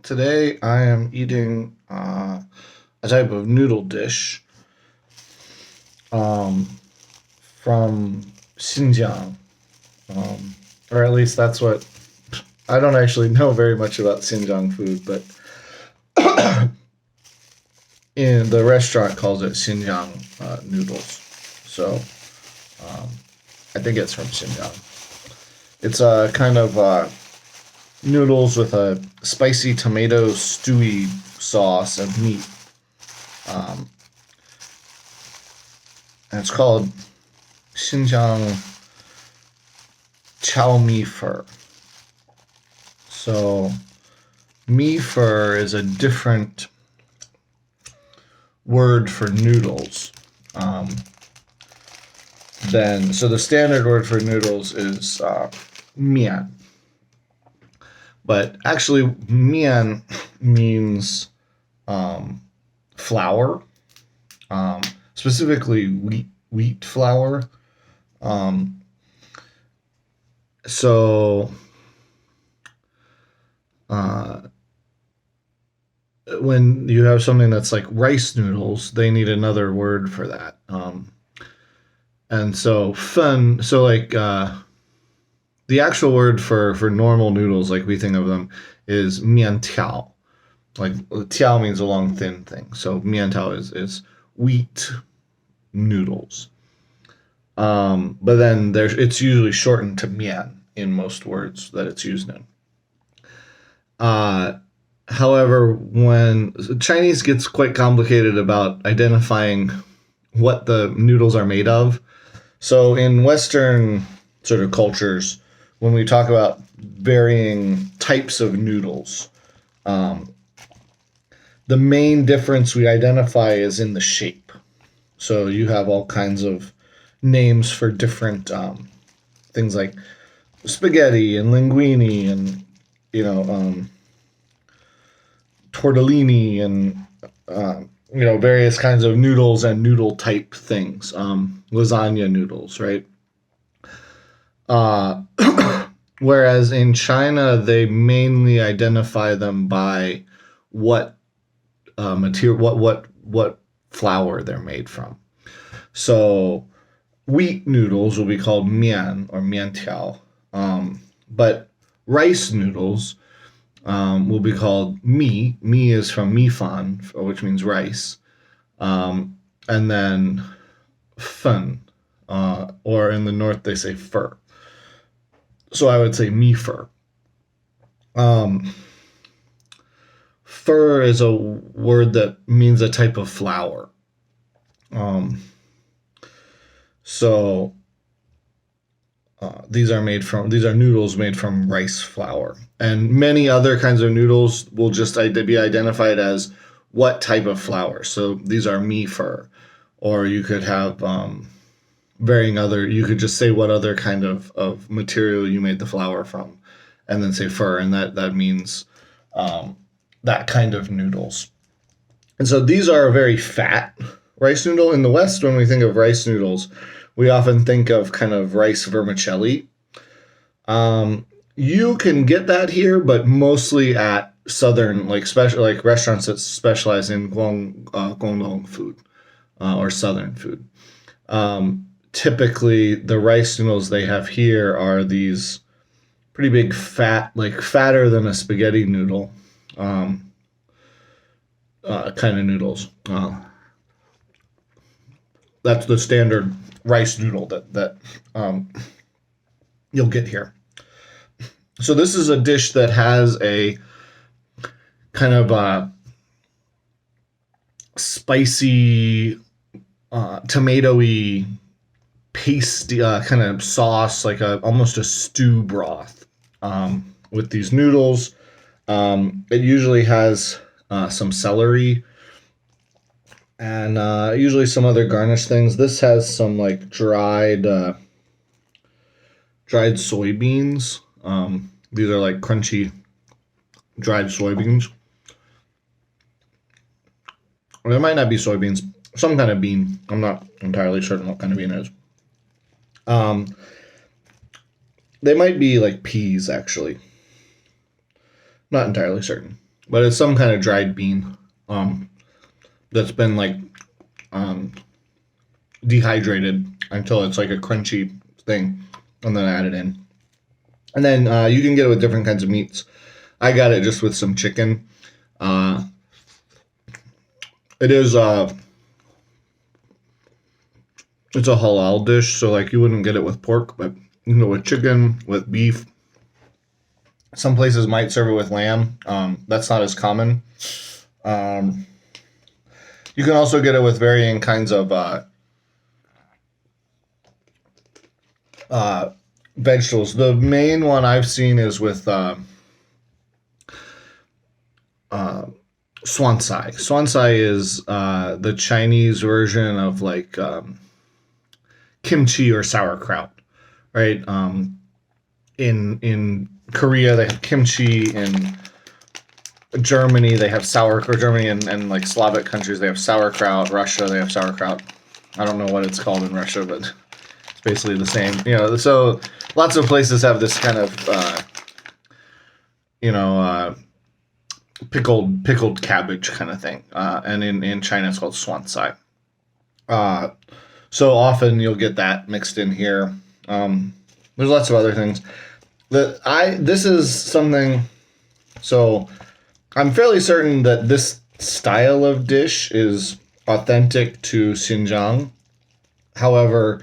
Today I am eating a type of noodle dish um, from Xinjiang, or at least that's what I don't actually know very much about Xinjiang food, but in the restaurant calls it Xinjiang Noodles. So I think it's from Xinjiang. It's a kind of noodles with a spicy tomato stewy sauce and meat. Um, and it's called Xinjiang Chow Mi Pho. So, mi pho is a different word for noodles. So the standard word for noodles is mian. But actually, mian means flour, specifically wheat flour. Um, so uh, when you have something that's like rice noodles, they need another word for that. And so fun, so like the actual word for normal noodles, like we think of them, is mian tiao. Like tiao means a long thin thing, so mian tiao is wheat noodles. But then it's usually shortened to mian in most words that it's used in. Uh, However, when Chinese gets quite complicated about identifying what the noodles are made of, so in Western sort of cultures, when we talk about varying types of noodles, um, the main difference we identify is in the shape. So you have all kinds of names for different things like spaghetti and linguine and tortellini and various kinds of noodles and noodle type things, lasagna noodles, right? Uh, Whereas in China, they mainly identify them by what material, what flour they're made from. So wheat noodles will be called mian or miantiao, but rice noodles will be called mi. Mi is from mi fan, which means rice, and then fen, or in the north they say fur. So I would say mi fur. Fur is a word that means a type of flour. Um, so these are noodles made from rice flour, and many other kinds of noodles will just be identified as what type of flour. So these are mi fur, or you could have varying other. You could just say what other kind of material you made the flour from, and then say fur, and that means that kind of noodles. And so these are a very fat rice noodle. In the West, when we think of rice noodles, we often think of kind of rice vermicelli. You can get that here, but mostly at southern, like special, like restaurants that specialize in Guangdong food or southern food. Typically, the rice noodles they have here are these pretty big fat, like fatter than a spaghetti noodle, kind of noodles. That's the standard rice noodle that you'll get here. So this is a dish that has a kind of spicy, tomatoey pasty kind of sauce, like almost a stew broth, with these noodles. It usually has some celery and usually some other garnish things. This has some like dried soybeans. These are like crunchy dried soybeans. Or there might not be soybeans, some kind of bean. I'm not entirely certain what kind of bean it is. They might be like peas, actually. Not entirely certain. but it's some kind of dried bean that's been like um, dehydrated until it's like a crunchy thing, and then add it in. And then you can get it with different kinds of meats. I got it just with some chicken. Uh, it is it's a halal dish, so like you wouldn't get it with pork, but you can go with chicken, with beef. Some places might serve it with lamb. That's not as common. Um, you can also get it with varying kinds of vegetables. The main one I've seen is with swansai. Swansai is the Chinese version of like kimchi or sauerkraut, right? In Korea they have kimchi. In Germany they have sauerkraut. Germany and like Slavic countries they have sauerkraut. Russia they have sauerkraut. I don't know what it's called in Russia, but it's basically the same. So lots of places have this kind of pickled cabbage kind of thing, and in China it's called swansai. So often you'll get that mixed in here. There's lots of other things. This is something. So I'm fairly certain that this style of dish is authentic to Xinjiang. However,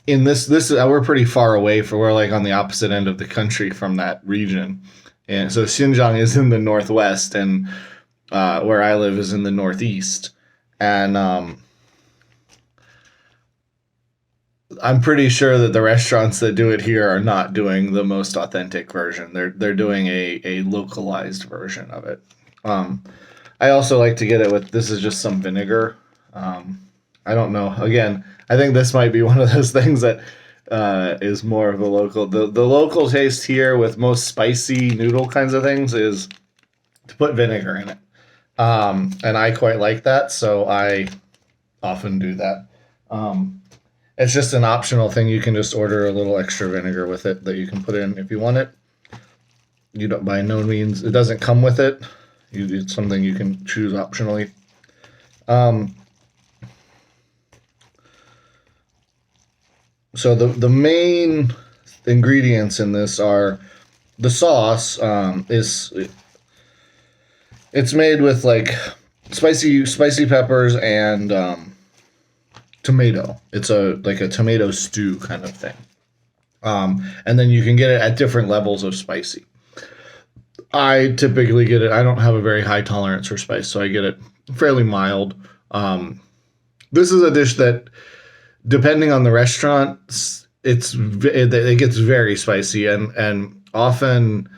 in this we're pretty far away we're like on the opposite end of the country from that region, and so Xinjiang is in the northwest, and where I live is in the northeast, and I'm pretty sure that the restaurants that do it here are not doing the most authentic version. They're doing a localized version of it. I also like to get it with, this is just some vinegar. I don't know. Again, I think this might be one of those things that is more of a local. The local taste here with most spicy noodle kinds of things is to put vinegar in it. And I quite like that, so I often do that. It's just an optional thing. You can just order a little extra vinegar with it that you can put in if you want it. You don't, by no means, it doesn't come with it. It's something you can choose optionally. So the main ingredients in this are the sauce. It's made with like spicy peppers and tomato. It's like a tomato stew kind of thing. And then you can get it at different levels of spicy. I typically get it. I don't have a very high tolerance for spice, so I get it fairly mild. This is a dish that, depending on the restaurant, it gets very spicy, and often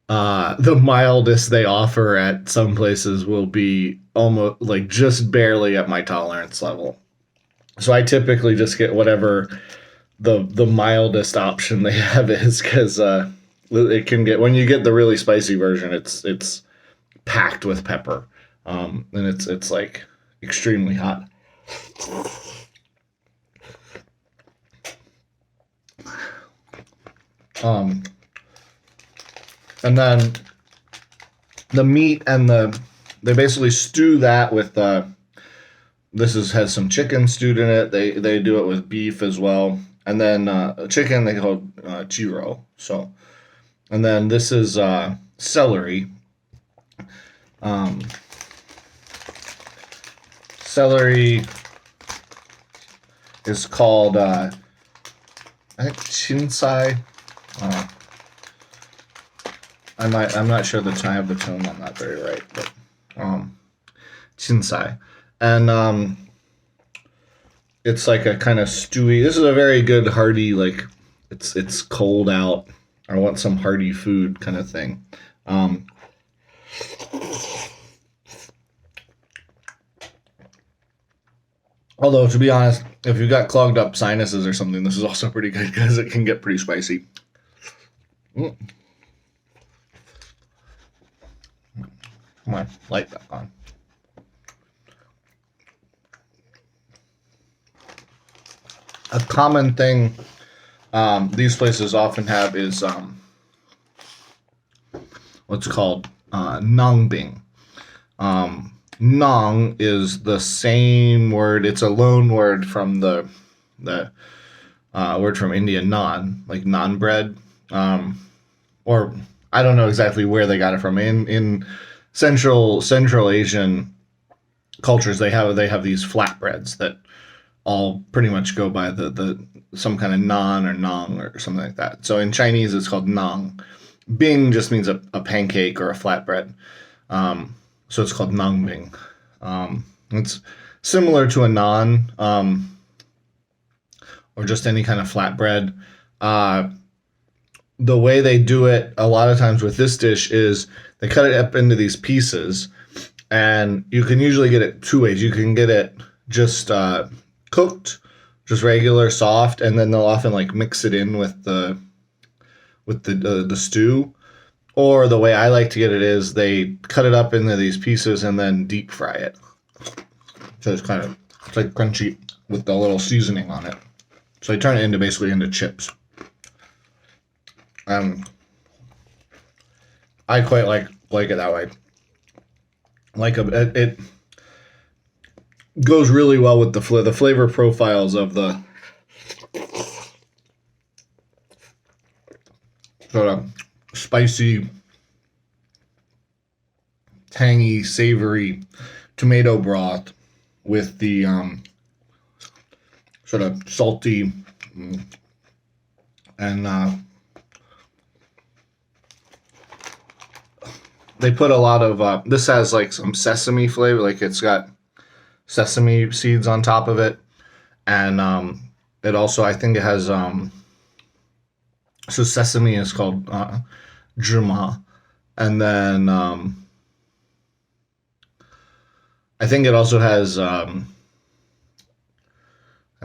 the mildest they offer at some places will be almost like just barely at my tolerance level. So I typically just get whatever the mildest option they have is, because it can get, when you get the really spicy version, it's packed with pepper, and it's like extremely hot. And then the meat and they basically stew that with has some chicken stewed in it. They do it with beef as well, and then chicken they call gyro. So, and then this is celery. Celery is called I think chinsai. I'm not sure that I have the tone on that very right, but chinsai. And it's like a kind of stewy. This is a very good hearty, like it's cold out. I want some hearty food kind of thing. Although, to be honest, if you've got clogged up sinuses or something, this is also pretty good because it can get pretty spicy. Come on, light that on. A common thing these places often have is what's called naan bing. Naan is the same word. It's a loan word from the word from India, naan, like naan bread. Or I don't know exactly where they got it from. In Central Asian cultures, they have these flatbreads that all pretty much go by the some kind of naan or nang or something like that. So in Chinese, it's called nang. Bing just means a pancake or a flatbread. So it's called nang bing. It's similar to a naan, or just any kind of flatbread. The way they do it a lot of times with this dish is they cut it up into these pieces, and you can usually get it two ways. You can get it just cooked, just regular soft, and then they'll often like mix it in with the stew. Or the way I like to get it is they cut it up into these pieces and then deep fry it. So it's like crunchy with the little seasoning on it. So they turn it basically into chips. I quite like it that way. It goes really well with the flavor profiles of the sort of spicy, tangy, savory tomato broth with the sort of salty and they put a lot of this has like some sesame flavor, like it's got sesame seeds on top of it, and it also, I think it has so sesame is called Zhima, and then I think it also has I'm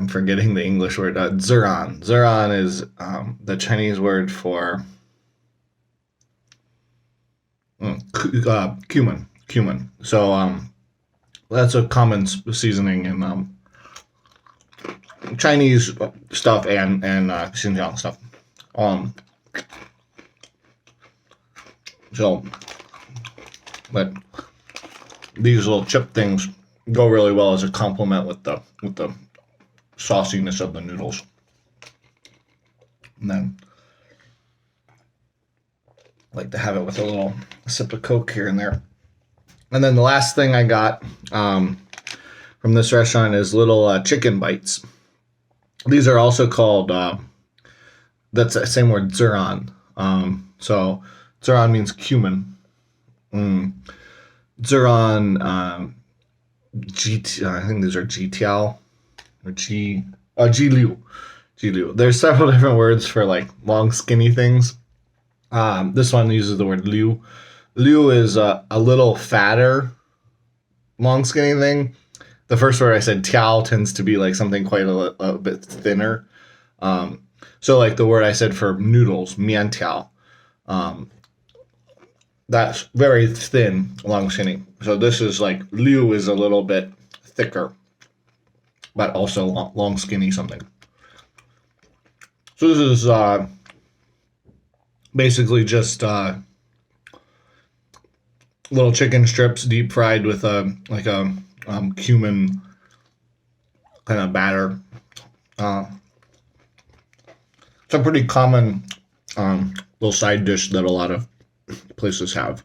forgetting the English word, Zeran. Zeran is the Chinese word for cumin. Cumin. So that's a common seasoning in Chinese stuff and Xinjiang stuff. So, but these little chip things go really well as a complement with the sauciness of the noodles. And then I like to have it with a little sip of Coke here and there. And then the last thing I got from this restaurant is little chicken bites. These are also called, that's the same word, zeran. So zeran means cumin. Zeran, I think these are jitiao or jiliu. Jiliu. There's several different words for like long, skinny things. This one uses the word liu. Liu is a little fatter, long, skinny thing. The first word I said, tiao, tends to be like something quite a bit thinner. So like the word I said for noodles, mian tiao. That's very thin, long, skinny. So this is like, liu is a little bit thicker, but also long, skinny something. So this is basically just little chicken strips deep fried with a cumin kind of batter. It's a pretty common little side dish that a lot of places have.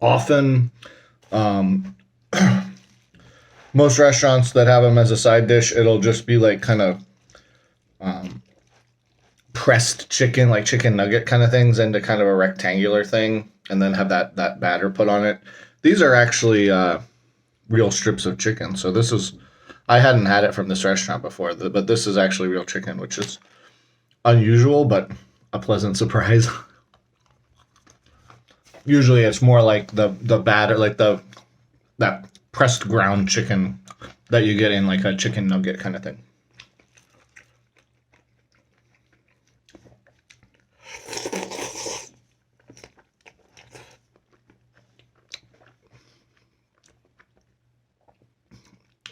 Often, most restaurants that have them as a side dish, it'll just be like kind of pressed chicken, like chicken nugget kind of things, into kind of a rectangular thing, and then have that batter put on it. These are actually real strips of chicken. So this is, I hadn't had it from this restaurant before, but this is actually real chicken, which is unusual, but a pleasant surprise. Usually it's more like the batter, like that pressed ground chicken that you get in like a chicken nugget kind of thing.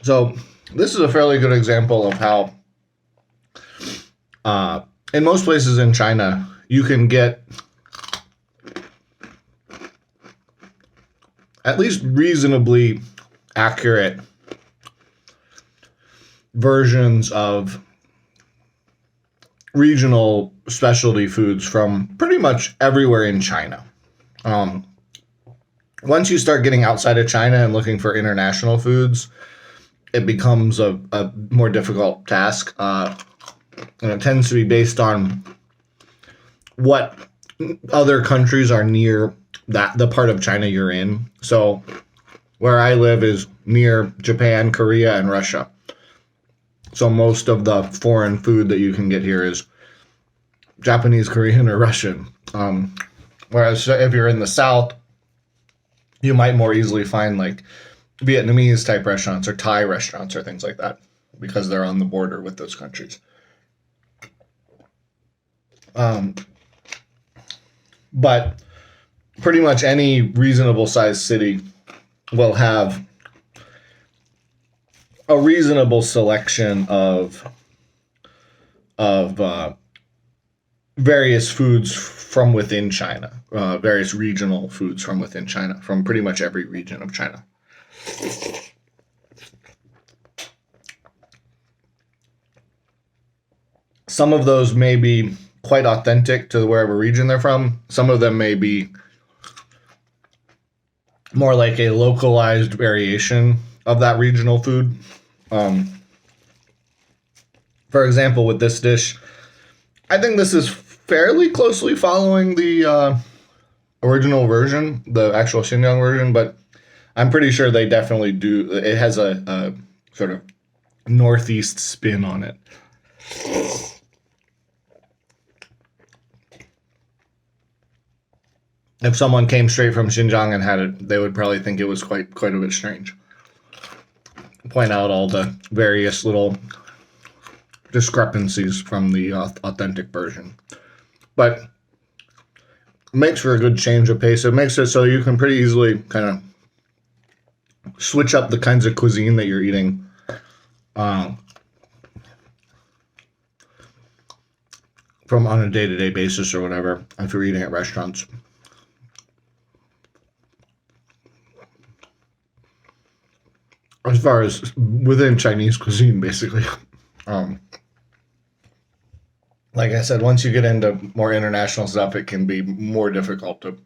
So this is a fairly good example of how in most places in China, you can get at least reasonably accurate versions of regional specialty foods from pretty much everywhere in China. Once you start getting outside of China and looking for international foods, it becomes a more difficult task. And it tends to be based on what other countries are near the part of China you're in. So where I live is near Japan, Korea, and Russia. So most of the foreign food that you can get here is Japanese, Korean, or Russian. Whereas if you're in the South, you might more easily find like Vietnamese type restaurants or Thai restaurants or things like that because they're on the border with those countries. But pretty much any reasonable sized city will have a reasonable selection of various foods from within China, various regional foods from within China, from pretty much every region of China. Some of those may be quite authentic to wherever region they're from. Some of them may be more like a localized variation of that regional food. For example, with this dish, I think this is fairly closely following the original version, the actual Xinjiang version, but I'm pretty sure they definitely do. It has a sort of northeast spin on it. If someone came straight from Xinjiang and had it, they would probably think it was quite a bit strange. Point out all the various little discrepancies from the authentic version. But it makes for a good change of pace. It makes it so you can pretty easily kind of switch up the kinds of cuisine that you're eating. From on a day-to-day basis or whatever, if you're eating at restaurants. As far as within Chinese cuisine, basically. Like I said, once you get into more international stuff, it can be more difficult to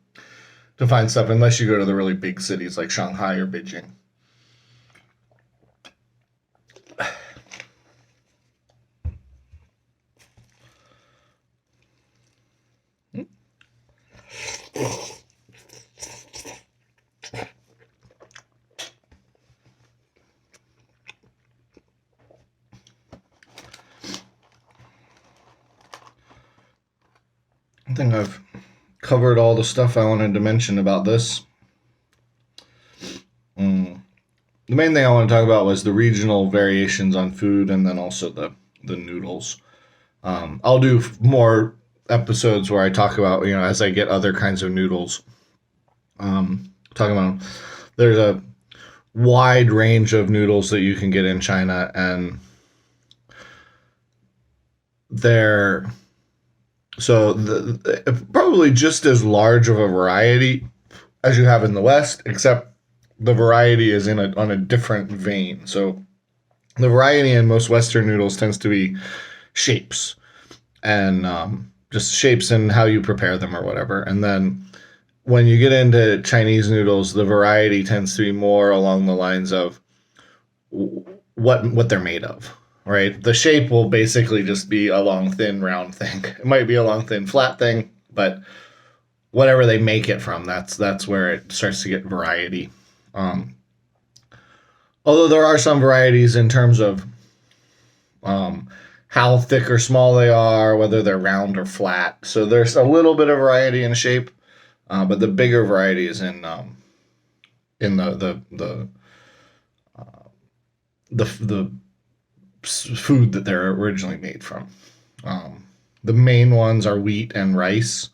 find stuff unless you go to the really big cities like Shanghai or Beijing. I think I've covered all the stuff I wanted to mention about this. The main thing I want to talk about was the regional variations on food and then also the noodles. I'll do more episodes where I talk about, as I get other kinds of noodles. Talking about, there's a wide range of noodles that you can get in China, and they're probably just as large of a variety as you have in the West, except the variety is on a different vein. So the variety in most Western noodles tends to be shapes and just shapes and how you prepare them or whatever. And then when you get into Chinese noodles, the variety tends to be more along the lines of what they're made of. Right, the shape will basically just be a long, thin, round thing. It might be a long, thin, flat thing, but whatever they make it from, that's where it starts to get variety. Although there are some varieties in terms of how thick or small they are, whether they're round or flat. So there's a little bit of variety in shape, but the bigger variety is in the food that they're originally made from. The main ones are wheat and rice,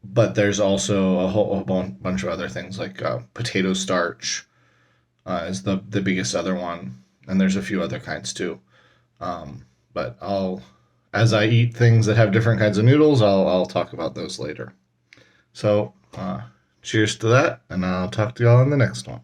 but there's also a whole bunch of other things like potato starch is the biggest other one, and there's a few other kinds too. But I'll as I eat things that have different kinds of noodles, I'll talk about those later. So, cheers to that, and I'll talk to y'all in the next one.